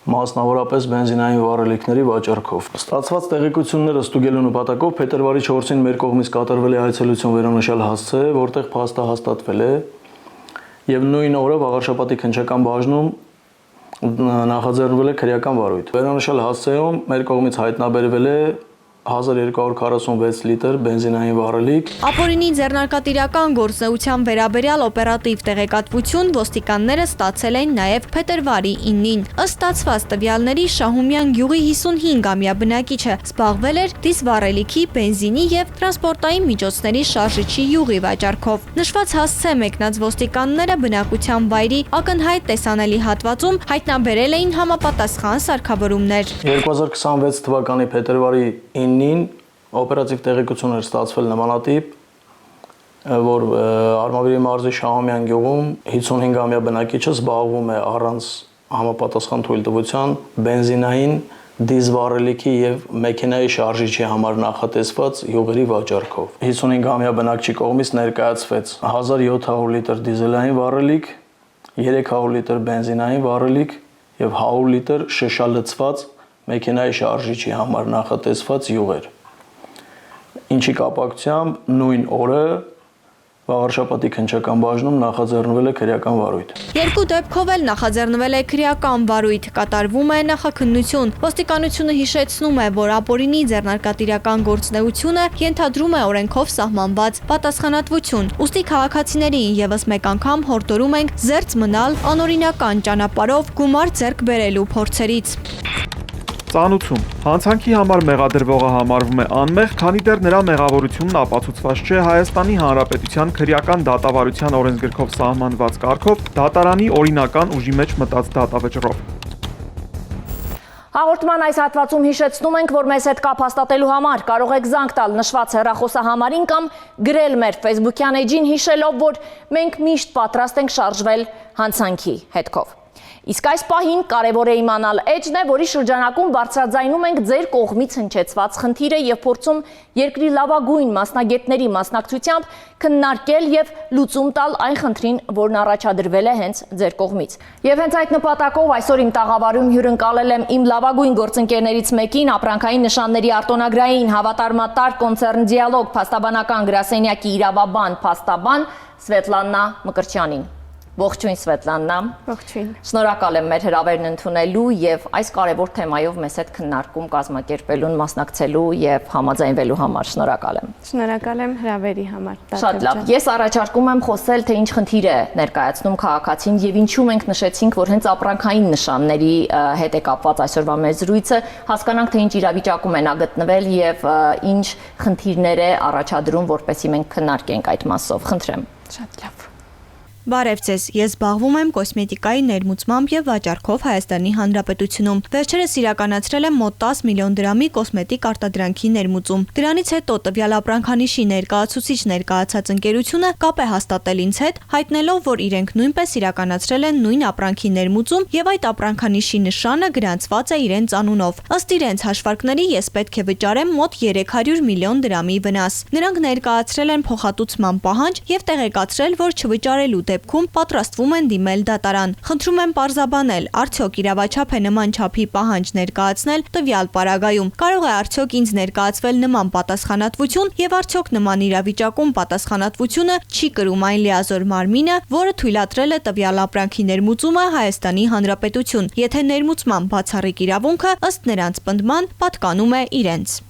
մասնավորապես բենզինային վառելիքների վաճառքով։ Ստացված տեղեկությունները ստուգելու նպատակով փետրվարի 4-ին մեր կողմից կատարվել է այցելություն վերոնշյալ հասցե, որտեղ փաստը հաստատվել է եւ նույն օրը Վաղարշապատի քննչական բաժնում նախաձեռնվել է քրեական վարույթ։ Վերոնշյալ հասցեում մեր կողմից հայտնաբերվել է 1246 լիտր բենզինային վառելիք։ Ապօրինի ձեռնարկատիրական գործունեության վերաբերյալ օպերատիվ տեղեկատվություն ոստիկանները ստացել են նաև փետրվարի 9-ին։ Ըստ ստացված տվյալների Շահումյան գյուղի 55-ամյա բնակիչը զբաղվել էր դիզվառելիքի, բենզինի եւ տրանսպորտային միջոցների շարժիչի յուղի վաճառքով։ Նշված հասցե մեկնած ոստիկանները բնակության վայրի ակնհայտ տեսանելի հատվածում հայտնաբերել էին համապատասխան սարքավորումներ։ 2026 թվականի փետրվարի 9-ին օպերատիվ տեղեկություն էր ստացվել նմանատիպ, որ Արմավիրի մարզի Շահումյան գյուղում 55-ամյա բնակիչը զբաղվում է առանց համապատասխան թույլտվության բենզինային, դիզվառելիքի եւ մեքենայի շարժիչի համար նախատեսված յուղերի վաճառքով։ 55-ամյա բնակչի կողմից ներկայացվեց 1700 լիտր դիզելային վառելիք, 300 լիտր բենզինային վառելիք եւ 100 լիտր շշալցված մեքենայի շարժիչի համար նախատեսված յուղեր։ Ինչի կապակցությամբ նույն օրը Վաղարշապատի քննչական բաժնում նախաձեռնվել է քրեական վարույթ։ Երկու դեպքով էլ նախաձեռնվել է քրեական վարույթ, կատարվում է նախաքննություն։ Ոստիկանությունը հիշեցնում է, որ ապօրինի ձեռնարկատիրական գործունեությունը ենթադրում է օրենքով սահմանված պատասխանատվություն։ Ուստի քաղաքացիներին եւս մեկ անգամ հորդորում ենք զերծ մնալ անօրինական ճանապարհով գումար ձեռք բերելու փորձերից։ Ծանուցում։ Հանցանքի համար մեղադրվողը համարվում է անմեղ, քանի դեռ նրա մեղավորությունն ապացուցված չէ Հայաստանի Հանրապետության քրեական դատավարության օրենսգրքով սահմանված կարգով դատարանի օրինական ուժի մեջ մտած դատավճռով։ Հաղորդման այս հատվածում հիշեցնում ենք, որ մեզ հետ կապ հաստատելու համար կարող եք զանգ տալ նշված հեռախոսահամարին կամ գրել մեր Facebook-յան էջին հիշելով, որ մենք միշտ պատրաստ ենք շարժվել հանցանքի հետքով։ Իսկ այս պահին կարևոր է իմանալ էջն է, որի շրջանակում բարձրաձայնում ենք ձեր կողմից հնչեցված խնդիրը եւ փորձում երկրի լավագույն մասնագետների մասնակցությամբ քննարկել եւ լուծում տալ այն խնդրին, որն առաջադրվել է հենց ձեր կողմից։ Եվ հենց այդ նպատակով այսօր իմ տաղավարում հյուրընկալել եմ իմ լավագույն գործընկերներից մեկին, ապրանքային նշանների արտոնագրային հավատարմատար կոնցեռն Դիալոգ փաստաբանական գրասենյակի իրավաբան փաստաբան Սվետլանա Մկրտչյանին։ Ողջույն Սվետլանա։ Ողջույն։ Շնորհակալ եմ մեր հրավերն ընդունելու եւ այս կարևոր թեմայով մեզ հետ քննարկում կազմակերպելուն, մասնակցելու եւ համաձայնվելու համար։ Շնորհակալ եմ։ Շնորհակալ եմ հրավերի համար։ Շատ լավ։ Ես առաջարկում եմ խոսել, թե ինչ խնդիր է ներկայացնում քաղաքացին եւ ինչու մենք նշեցինք, որ հենց ապրանքային նշանների հետ է կապված այսօրվա մեր զրույցը, հասկանանք, թե ինչ իրավիճակում է նա գտնվել եւ ինչ խնդիրներ է առաջադրում, որպեսզի մենք քննարկենք այդ մասով։ Խնդրեմ։ Շատ լավ։ Բարև ձեզ, ես զբաղվում եմ կոսմետիկայի ներմուծմամբ եւ վաճառքով Հայաստանի Հանրապետությունում։ Վերջերս իրականացրել եմ մոտ 10 միլիոն դրամի կոսմետիկ արտադրանքի ներմուծում։ Դրանից հետո տվյալ ապրանքանիշի ներկայացուցիչ ներկայացած ընկերությունը կապ է հաստատել ինձ հետ, հայտնելով, որ իրենք նույնպես իրականացրել են նույն ապրանքի ներմուծում եւ այդ ապրանքանիշի նշանը գրանցված է իրենց անունով։ Ըստ իրենց հաշվարկների ես պետք է վճարեմ մոտ 300 միլիոն դրամի վնաս։ Նրանք ներկայացրել են փոխհատուցման պահանջ եւ տեղեկացրել, որ չվճարելու դեպքում պատրաստվում են դիմել դատարան։ Խնդրում եմ պարզաբանել, արդյոք իրավաչափ է նման չափի պահանջ ներկայացնել տվյալ պարագայում։ Կարող է արդյոք ինձ ներկայացվել նման պատասխանատվություն եւ արդյոք նման իրավիճակում պատասխանատվությունը չի կրում այն լիազոր մարմինը, որը թույլատրել է տվյալ ապրանքի ներմուծումը Հայաստանի Հանրապետություն, եթե ներմուծման բացառիկ իրավունքը ըստ նրանց պնդման պատկանում է իրենց։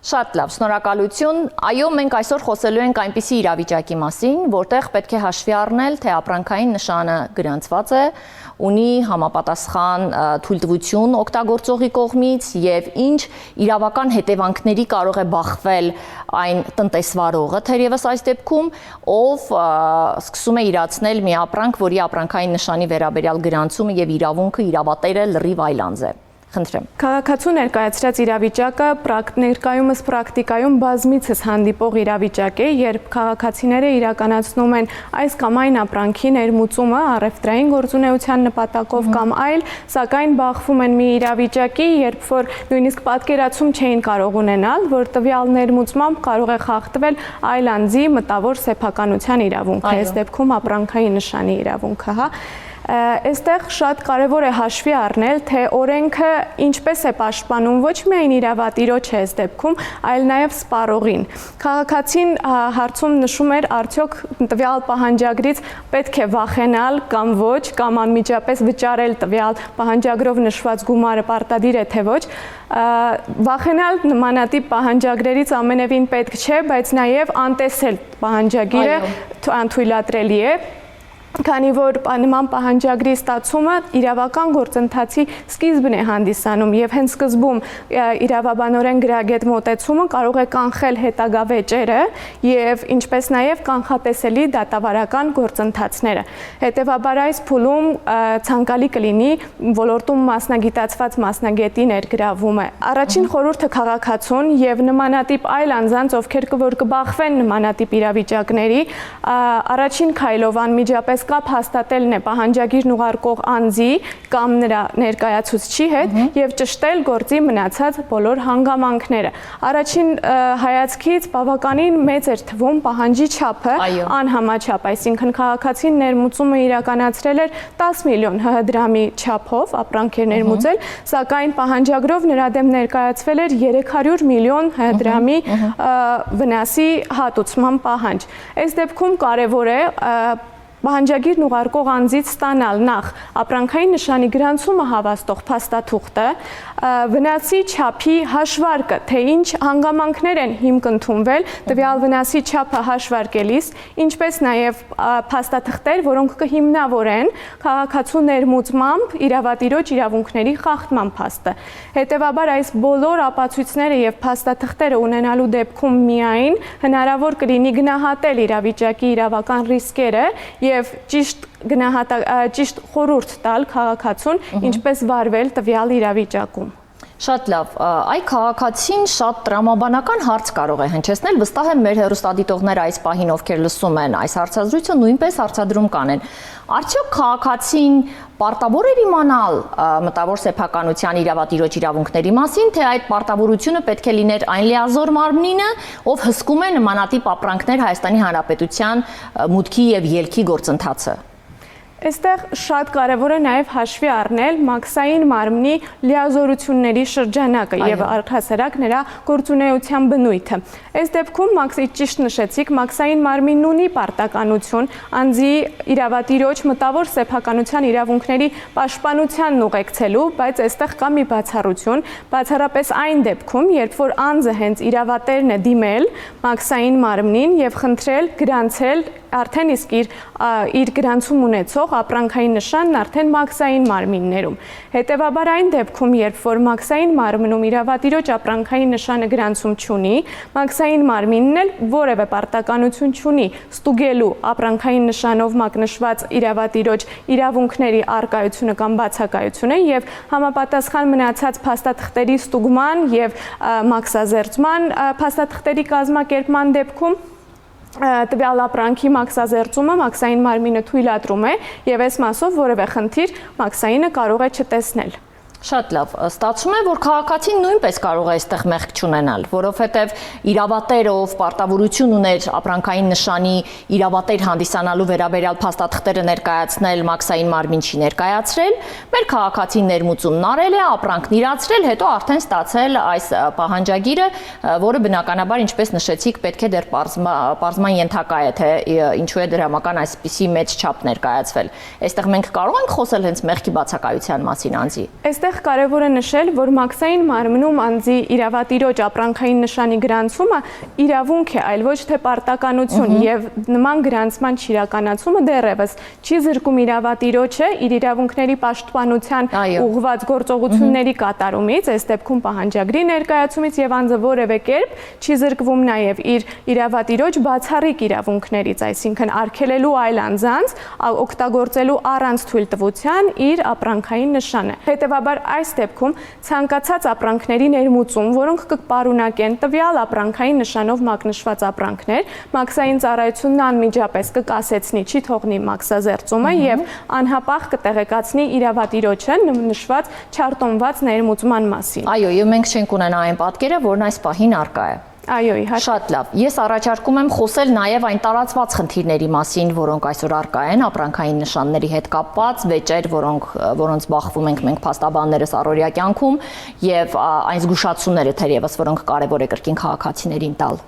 Շատ լավ, շնորհակալություն։ Այո, մենք այսօր խոսելու ենք այնպիսի իրավիճակի մասին, որտեղ պետք է հաշվի առնել, թե ապրանքային նշանը գրանցված է, ունի համապատասխան թույլտվություն օգտագործողի կողմից եւ ինչ իրավական հետևանքների կարող է բախվել այն տնտեսվարողը, թերևս այս դեպքում, ով սկսում է իրացնել մի ապրանք, որի ապրանքային նշանի վերաբերյալ գրանցումը եւ իրավունքը իրավատերը լրիվ այլ անձ է։ Խնդրեմ։ Քաղաքացու ներկայացրած իրավիճակը ներկայումս պրակտիկայում բազմիցս հանդիպող իրավիճակ է, երբ քաղաքացիները իրականացնում են այս կամ այն ապրանքի ներմուծումը առևտրային գործունեության նպատակով կամ այլ, սակայն բախվում են մի իրավիճակի, երբ որ նույնիսկ պատկերացում չէին կարող ունենալ, որ տվյալ ներմուծմամբ կարող է խախտվել այլ անձի մտավոր սեփականության իրավունքը, այս դեպքում ապրանքային նշանի իրավունքը, հա։ Այստեղ շատ կարևոր է հաշվի առնել, թե օրենքը ինչպես է պաշտպանում ոչ միայն իրավատիրոջը այս դեպքում, այլ նաև սպառողին։ Քաղաքացին հարցում նշում էր, արդյոք տվյալ պահանջագրից պետք է վախենալ կամ ոչ, կամ անմիջապես վճարել տվյալ պահանջագրով նշված գումարը պարտադիր է թե ոչ։ Վախենալ նմանատիպ պահանջագրերից ամենևին պետք չէ, բայց նաև անտեսել պահանջագիրը անթույլատրելի է, քանի որ նման պահանջագրի ստացումը իրավական գործընթացի սկիզբն է հանդիսանում եւ հենց սկզբում իրավաբանորեն գրագետ մոտեցումը կարող է կանխել հետագա վեճերը եւ ինչպես նաեւ կանխատեսելի դատավարական գործընթացները։ Հետևաբար այս փուլում ցանկալի կլինի ոլորտում մասնագիտացված մասնագետի ներգրավումը։ Առաջին խորհուրդը քաղաքացուն եւ նմանատիպ այլ անձանց, ովքեր կբախվեն նմանատիպ իրավիճակների, առաջին քայլով անմիջապես կապ հաստատելն է պահանջագիրն ուղարկող անձի կամ նրա ներկայացուցչի հետ եւ ճշտել գործի մնացած բոլոր հանգամանքները։ Առաջին հայացքից բավականին մեծ էր թվում պահանջի չափը, անհամաչափ, այսինքն քաղաքացին ներմուծումը իրականացրել էր 10 միլիոն ՀՀ դրամի չափով, ապրանք էր ներմուծել, սակայն պահանջագրով նրա դեմ ներկայացվել էր 300 միլիոն ՀՀ դրամի վնասի հատուցման պահանջ։ Այս դեպքում կարևոր է պահանջագիրն ուղարկող անձից ստանալ նախ ապրանքային նշանի գրանցումը հավաստող փաստաթուղթը, վնասի չափի հաշվարկը, թե ինչ հանգամանքներ են հիմք ընդունվել տվյալ վնասի չափը հաշվարկելիս, ինչպես նաև փաստաթղթեր, որոնք կհիմնավորեն քաղաքացու ներմուծմամբ իրավատիրոջ իրավունքների խախտման փաստը։ Հետևաբար այս բոլոր ապացույցները եւ փաստաթղթերը ունենալու դեպքում միայն հնարավոր կլինի գնահատել իրավիճակի իրավական ռիսկերը եւ ճիշտ խորհուրդ տալ քաղաքացուն ինչպես վարվել տվյալ իրավիճակում։ Շատ լավ, այ քաղաքացին շատ տրամաբանական հարց կարող է հնչեցնել, վստահ եմ մեր հեռուստադիտողները այս պահին ովքեր լսում են այս հարցազրույցը նույնպես հարցադրում կանեն։ Արդյոք քաղաքացին պարտավոր էր իմանալ մտավոր սեփականության իրավատիրոջ իրավունքների մասին, թե այդ պարտավորությունը պետք է լիներ այն լիազոր մարմինը, ով հսկում է նմանատիպ ապրանքներ Հայաստանի Հանրապետության մուտքի եւ ելքի գործընթացը։ Այստեղ շատ կարևոր է նաև հաշվի առնել մաքսային մարմնի լիազորությունների շրջանակը եւ առհասարակ նրա գործունեության բնույթը։ Այս դեպքում ճիշտ նշեցիք, մաքսային մարմինն ունի պարտականություն անձի իրավատիրոջ մտավոր սեփականության իրավունքների պաշտպանությանն ուղեկցելու, բայց այստեղ կա մի բացառություն, բացառապես այն դեպքում, երբ որ անձը հենց իրավատերն է դիմել մաքսային մարմնին եւ խնդրել գրանցել արդեն իսկ իր գրանցում ունեցող ապրանքային նշանն արդեն մաքսային մարմիններում։ Հետևաբար այն դեպքում, երբ որ մաքսային մարմնում իրավատիրոջ ապրանքային նշանը գրանցում չունի, մաքսային մարմինն էլ որևէ պարտականություն չունի ստուգելու ապրանքային նշանով մակնշված իրավատիրոջ իրավունքների առկայությունը կամ բացակայությունը եւ համապատասխան մնացած փաստաթղթերի ստուգման եւ մաքսազերծման փաստաթղթերի կազմակերպման դեպքում տվյալ ապրանքի մաքսազերծումը մաքսային մարմինը թույլատրում է եւ այս մասով որևէ խնդիր մաքսայինը կարող է չտեսնել։ Շատ լավ, ստացվում է, որ քաղաքացին նույնպես կարող է այստեղ մեղք չունենալ, որովհետև իրավատերը, ով պարտավորություն ուներ ապրանքային նշանի իրավատեր հանդիսանալու վերաբերյալ փաստաթղթերը ներկայացնել, մաքսային մարմին չի ներկայացրել, մեր քաղաքացին ներմուծումն արել է, ապրանքն իրացրել, հետո արդեն ստացել այս պահանջագիրը, որը բնականաբար, ինչպես նշեցիք, պետք է դեռ պարզման ենթակա է, թե ինչու է դրամական այսպիսի մեծ չափ ներկայացվել։ Այստեղ մենք կարող ենք խոսել հենց մեղքի բացակայության մասին անձի։ Այստեղ կարևոր է նշել, որ մաքսային մարմնում անձի իրավատիրոջ ապրանքային նշանի գրանցումը իրավունք է, այլ ոչ թե պարտականություն եւ նման գրանցման չիրականացումը դեռևս չի զրկում իրավատիրոջը իր իրավունքների պաշտպանության ուղղված գործողությունների կատարումից, այս դեպքում պահանջագրի ներկայացումից եւ անձը որևէ կերպ չի զրկվում նաեւ իր իրավատիրոջ բացառիկ իրավունքներից, այսինքն արգելելու այլ անձանց օգտագործելու առանց թույլտվության իր ապրանքային նշանը։ Հետևաբար այս դեպքում ցանկացած ապրանքների ներմուծում, որոնք կպարունակեն տվյալ ապրանքային նշանով մակնշված ապրանքներ, մաքսային ծառայությունն անմիջապես կկասեցնի, չի թողնի մաքսազերծումը եւ անհապաղ կտեղեկացնի իրավատիրոջը նշված չարտոնված ներմուծման մասին։ Այո, եւ մենք չենք ունենա այն պատկերը, որն այս պահին առկա է։ Այո, իհարկե։ Շատ լավ։ Ես առաջարկում եմ խոսել նաև այն տարածված խնդիրների մասին, որոնք այսօր առկա են ապրանքային նշանների հետ կապված, վեճեր, որոնց բախվում ենք մենք փաստաբաններս առօրյա կյանքում, եւ այն զգուշացումները թերևս, որոնք կարևոր է կրկին քաղաքացիներին տալ։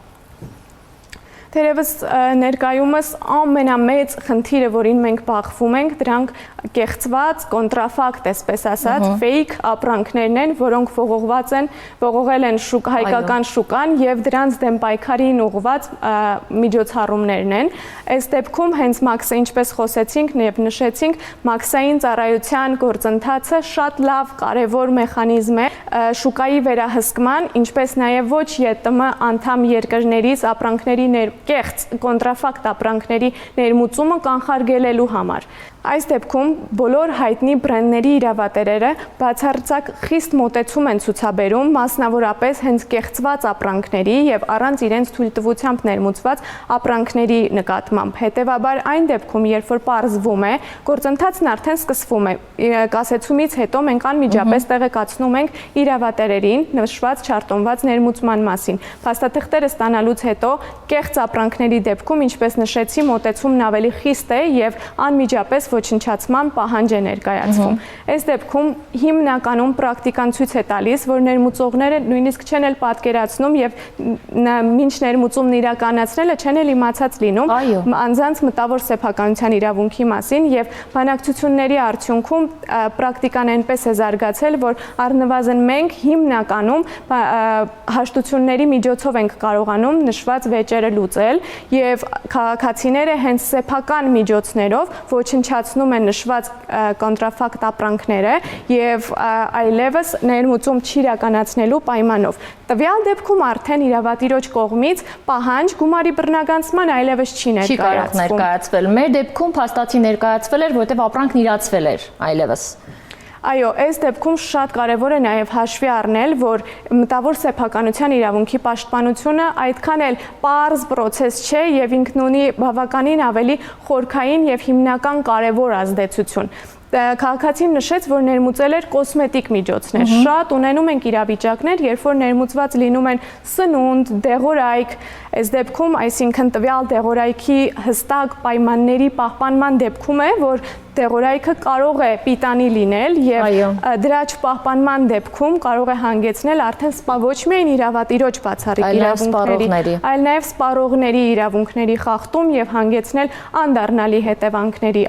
Թերևս ներկայումս ամենամեծ խնդիրը, որին մենք բախվում ենք, դրանք կեղծված, կոնտրաֆակտ, այսպես ասած, ֆեյք ապրանքներն են, որոնք ողողել են հայկական շուկան եւ դրանց դեմ պայքարին ուղղված միջոցառումներն են։ Այս դեպքում հենց ինչպես խոսեցինք եւ նշեցինք, մաքսային ծառայության գործընթացը շատ լավ կարևոր մեխանիզմ է շուկայի վերահսկման, ինչպես նաեւ ոչ ԵՏՄ անդամ երկրներից ապրանքների կեղծ կոնտրաֆակտ ապրանքների ներմուծումը կանխարգելելու համար։ Այս դեպքում բոլոր հայտնի բրենդների իրավատերերը բացարձակ խիստ մոտեցում են ցուցաբերում, մասնավորապես հենց կեղծված ապրանքների եւ առանց իրենց թույլտվությամբ ներմուծված ապրանքների նկատմամբ։ Հետևաբար այն դեպքում, երբ որ պարզվում է, գործընթացն արդեն սկսվում է։ Կասեցումից հետո մենք անմիջապես տեղեկացնում ենք իրավատերերին նշված չարտոնված ներմուծման մասին։ Փաստաթղթերը ստանալուց հետո կեղծ ապրանքների դեպքում, ինչպես նշեցի, մոտեցումն ավելի խիստ է եւ անմիջապես ոչնչացման պահանջ է ներկայացվում։ Այս դեպքում հիմնականում պրակտիկան ցույց է տալիս, որ ներմուծողները նույնիսկ չեն էլ պատկերացնում եւ մինչ ներմուծումն իրականացնելը չեն էլ իմացած լինում անձանց մտավոր սեփականության իրավունքի մասին եւ բանակցությունների արդյունքում պրակտիկան այնպես է զարգացել, որ առնվազն մենք հիմնականում հաշտությունների միջոցով ենք կարողանում նշված վեճերը լուծել եւ քաղաքացիները հենց սեփական միջոցներով ոչնչացնում են նշված կոնտրաֆակտ ապրանքները եւ այլևս ներմուծում չիրականացնելու պայմանով։ Տվյալ դեպքում արդեն իրավատիրոջ կողմից պահանջ գումարի բռնագանցման այլևս չի ներկայացվել։ Մեր դեպքում փաստացի ներկայացվել էր, որտեղ ապրանքն իրացվել էր այլևս։ Այո, այս դեպքում շատ կարևոր է նաև հաշվի առնել, որ մտավոր սեփականության իրավունքի պաշտպանությունը այդքան էլ պարզ process չէ եւ ինքն ունի բավականին ավելի խորքային եւ հիմնական կարևոր ազդեցություն։ Քաղաքացին նշեց, որ ներմուծել էր կոսմետիկ միջոցներ։ Շատ ունենում ենք իրավիճակներ, երբ որ ներմուծված լինում են սնունդ, դեղորայք, այս դեպքում, այսինքն տվյալ դեղորայքի հստակ պայմանների պահպանման դեպքում է, որ դեղորայքը կարող է պիտանի լինել եւ դրա չպահպանման դեպքում կարող է հանգեցնել արդեն ոչ միայն իրավատիրոջ բացառիկ իրավունքների, այլ նաեւ սպառողների իրավունքների խախտում եւ հանգեցնել անդառնալի հետևանքների,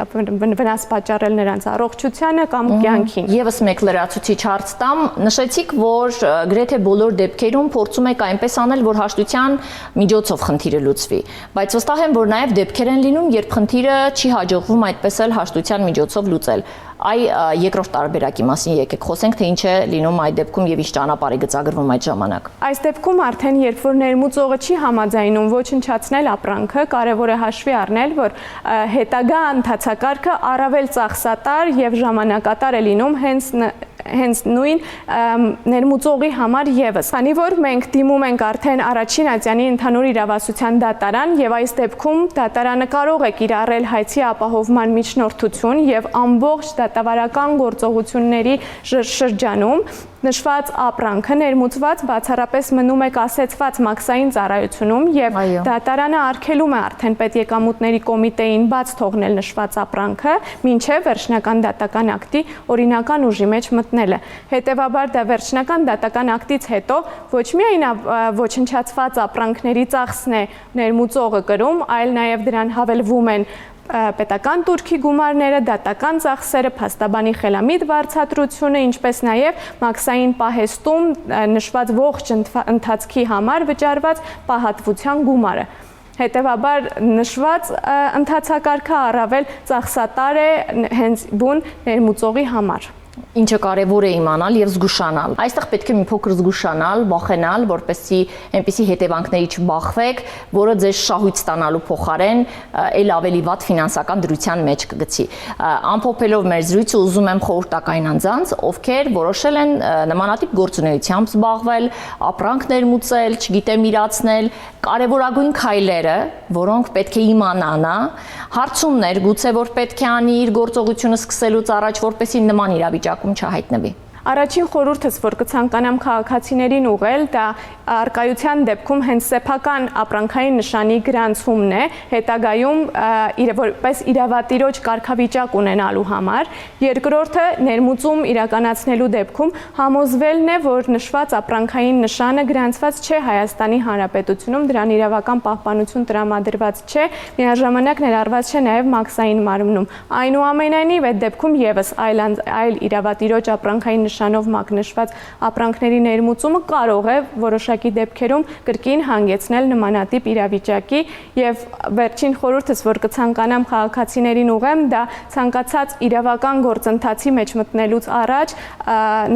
վնաս պատճառել նրանց առողջությանը կամ կյանքին։ Եվս մեկ լրացուցիչ հարց տամ, նշեցիք, որ գրեթե բոլոր դեպքերում փորձում եք այնպես անել, որ հաշտության միջոցով խնդիրը լուծվի, բայց վստահ եմ, որ նաև դեպքեր են լինում, երբ խնդիրը չի հաջողվում այդպես էլ հաշտության միջոցով լուծել։ Այ երկրորդ տարբերակի մասին եկեք խոսենք, թե ինչ է լինում այդ դեպքում եւ ինչ ճանապարհի գծագրվում այդ ժամանակ։ Այս դեպքում արդեն երբ որ ներմուծողը չի համաձայնում ոչնչացնել ապրանքը, կարևոր է հաշվի առնել, որ հետագա ընթացակարգը առավել ծախսատար եւ ժամանակատար է լինում հենց նույն ներմուծողի համար եւս։ Քանի որ մենք դիմում ենք արդեն Առաջին Ազիանի ընդհանուր իրավասության դատարան եւ այս դեպքում դատարանը կարող է կիրառել հայցի ապահովման միջնորդություն եւ ամբողջ դատավարական գործողությունների շրջանում նշված ապրանքը ներմուծված բացառապես մնում է կասեցված մաքսային ծառայությունում եւ դատարանը արգելում է արդեն պետեկամուտների կոմիտեին բաց թողնել նշված ապրանքը, մինչեւ վերջնական դատական ակտի օրինական ուժի մեջ մտնելը։ Հետևաբար դա վերջնական դատական ակտից հետո ոչ միայն ոչնչացված ապրանքների ծախսն է ներմուծողը կրում, այլ նաեւ դրան հավելվում են պետական турքի գումարները, դատական ծախսերը, փաստաբանի խելամիտ վարձատրությունը, ինչպես նաև մաքսային պահեստում նշված ողջ ընթացքի համար վճարված պահատվության գումարը։ Հետևաբար նշված ընթացակարգը առավել ծախսատար է հենց բուն ներմուծողի համար։ Ինչը կարևոր է իմանալ եւ զգուշանալ։ Այստեղ պետք է մի փոքր զգուշանալ, վախենալ, որպեսզի այնպիսի հետևանքների չբախվեք, որը ձեր շահույթ ստանալու փոխարեն ել ավելի վատ ֆինանսական դրության մեջ կգցի։ Ամփոփելով մեր զրույցը ուզում եմ խորհրդակային անձանց, ովքեր որոշել են նմանատիպ գործունեությամբ զբաղվել, ապրանք ներմուծել, չգիտեմ իրացնել, կարևորագույն քայլերը, որոնք պետք է իմանան, հարցումներ գուցե որ պետք է անի իր գործողությունը սկսելուց առաջ, որպեսզի նման իրավիճակում չհայտնվի։ Առաջին խորհուրդս, որ կցանկանամ քաղաքացիներին ուղղել, դա արկայության դեպքում հենց սեփական ապրանքային նշանի գրանցումն է, հետագայում որպես իրավատիրոջ կարգավիճակ ունենալու համար։ Երկրորդը ներմուծում իրականացնելու դեպքում համոզվելն է, որ նշված ապրանքային նշանը գրանցված չէ Հայաստանի Հանրապետությունում, դրան իրավական պահպանություն տրամադրված չէ, միաժամանակ ներառված չէ նաև մաքսային մարմնում։ Այնուամենայնիվ, այդ դեպքում եւս այլ իրավատիրոջ ապրանքային նշանով մակնշված ապրանքների ներմուծումը կարող է որոշակի դեպքերում կրկին հանգեցնել նմանատիպ իրավիճակի եւ վերջին խորհուրդս, որ կցանկանամ քաղաքացիներին ուղղեմ, դա ցանկացած իրավական գործընթացի մեջ մտնելուց առաջ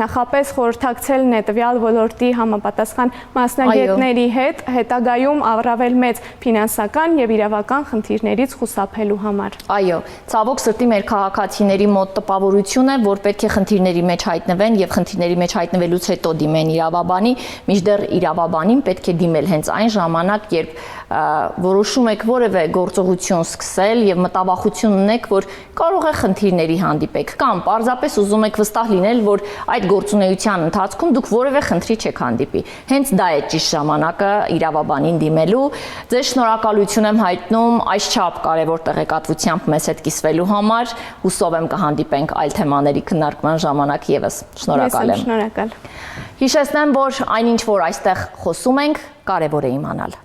նախապես խորհրդակցել տվյալ ոլորտի համապատասխան մասնագետների հետ, հետագայում առավել մեծ ֆինանսական եւ իրավական խնդիրներից խուսափելու համար։ Այո, ցավոք սրտի մեր քաղաքացիների մոտ տպավորություն է, որ պետք է խնդիրների մեջ հայտնվեն եւ խնդիրների մեջ հայտնվելուց հետո դիմեն իրավաբանի, մինչդեռ իրավաբանին պետք է դիմել հենց այն ժամանակ, երբ որոշում եք որևէ գործողություն սկսել եւ մտավախություն ունեք, որ կարող է խնդիրների հանդիպեք, կամ պարզապես ուզում եք վստահ լինել, որ այդ գործունեության ընթացքում դուք որևէ խնդրի չեք հանդիպի։ Հենց դա է ճիշտ ժամանակը իրավաբանին դիմելու։ Ձեզ շնորհակալություն եմ հայտնում այսչափ կարևոր տեղեկատվությամբ մեզ հետ կիսվելու համար։ Հուսով եմ կհանդիպենք այլ թեմաների քննարկման ժամանակ եւս։ Շնորհակալ եմ։ Շնորհակալ։ Հիշեցնեմ, որ այնինչ որ այստեղ խոսում ենք, կարևոր է իմանալ։